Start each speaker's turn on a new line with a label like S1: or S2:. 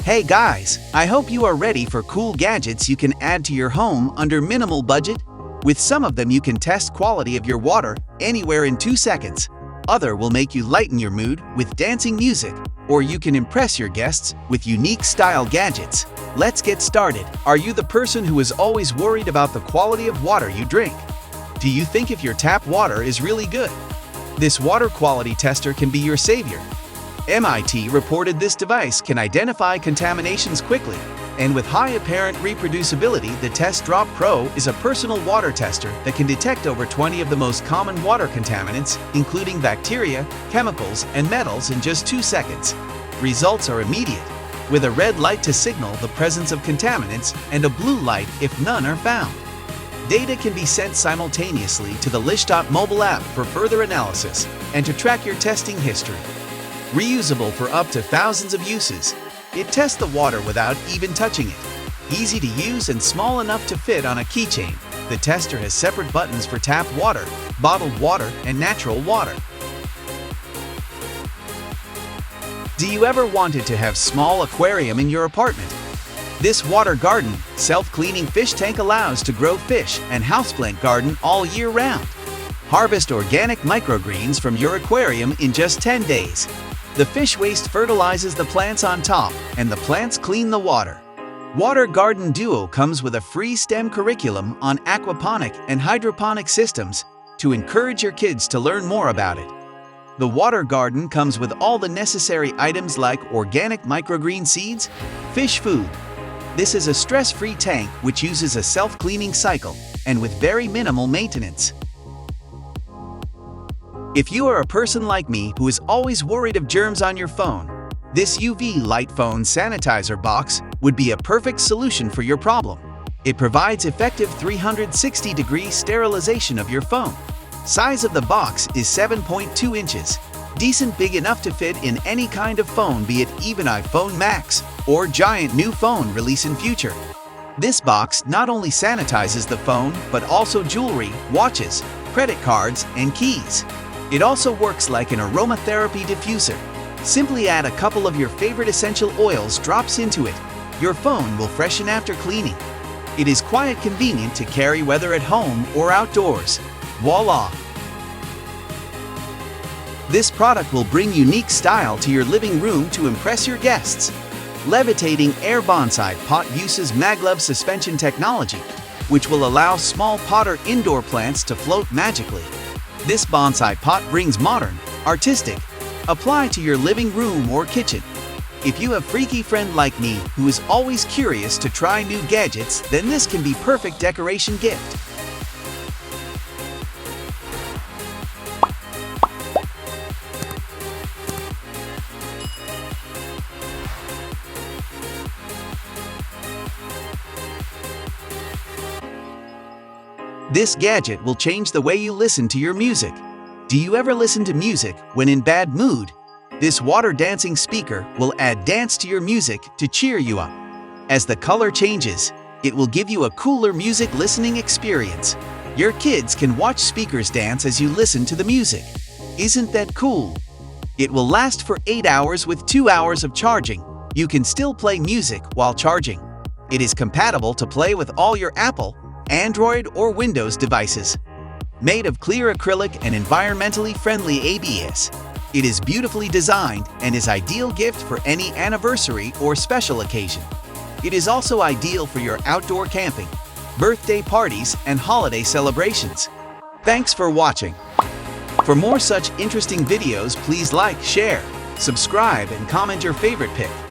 S1: Hey guys, I hope you are ready for cool gadgets you can add to your home under minimal budget. With some of them you can test quality of your water anywhere in 2 seconds. Other will make you lighten your mood with dancing music, or you can impress your guests with unique style gadgets. Let's get started. Are you the person who is always worried about the quality of water you drink? Do you think if your tap water is really good? This water quality tester can be your savior. MIT reported this device can identify contaminations quickly, and with high apparent reproducibility, the TestDrop Pro is a personal water tester that can detect over 20 of the most common water contaminants, including bacteria, chemicals, and metals in just 2 seconds. Results are immediate, with a red light to signal the presence of contaminants and a blue light if none are found. Data can be sent simultaneously to the Lishtot mobile app for further analysis and to track your testing history. Reusable for up to thousands of uses, it tests the water without even touching it. Easy to use and small enough to fit on a keychain, the tester has separate buttons for tap water, bottled water, and natural water. Do you ever wanted to have small aquarium in your apartment? This water garden, self-cleaning fish tank allows to grow fish and houseplant garden all year round. Harvest organic microgreens from your aquarium in just 10 days. The fish waste fertilizes the plants on top, and the plants clean the water. Water Garden Duo comes with a free STEM curriculum on aquaponic and hydroponic systems to encourage your kids to learn more about it. The water garden comes with all the necessary items like organic microgreen seeds, fish food. This is a stress-free tank which uses a self-cleaning cycle and with very minimal maintenance. If you are a person like me who is always worried of germs on your phone, this UV light phone sanitizer box would be a perfect solution for your problem. It provides effective 360-degree sterilization of your phone. Size of the box is 7.2 inches, decent big enough to fit in any kind of phone, be it even iPhone Max or giant new phone release in future. This box not only sanitizes the phone, but also jewelry, watches, credit cards, and keys. It also works like an aromatherapy diffuser. Simply add a couple of your favorite essential oils drops into it. Your phone will freshen after cleaning. It is quite convenient to carry whether at home or outdoors. Voila! This product will bring unique style to your living room to impress your guests. Levitating Air Bonsai Pot uses maglev suspension technology, which will allow small pot or indoor plants to float magically. This bonsai pot brings modern, artistic, apply to your living room or kitchen. If you have a freaky friend like me who is always curious to try new gadgets, then this can be perfect decoration gift. This gadget will change the way you listen to your music. Do you ever listen to music when in bad mood? This water dancing speaker will add dance to your music to cheer you up. As the color changes, it will give you a cooler music listening experience. Your kids can watch speakers dance as you listen to the music. Isn't that cool? It will last for 8 hours with 2 hours of charging. You can still play music while charging. It is compatible to play with all your Apple, Android, or Windows devices. Made of clear acrylic and environmentally friendly ABS, it is beautifully designed and is ideal gift for any anniversary or special occasion. It is also ideal for your outdoor camping, birthday parties, and holiday celebrations. Thanks for watching. For more such interesting videos, please like, share, subscribe, and comment your favorite pick.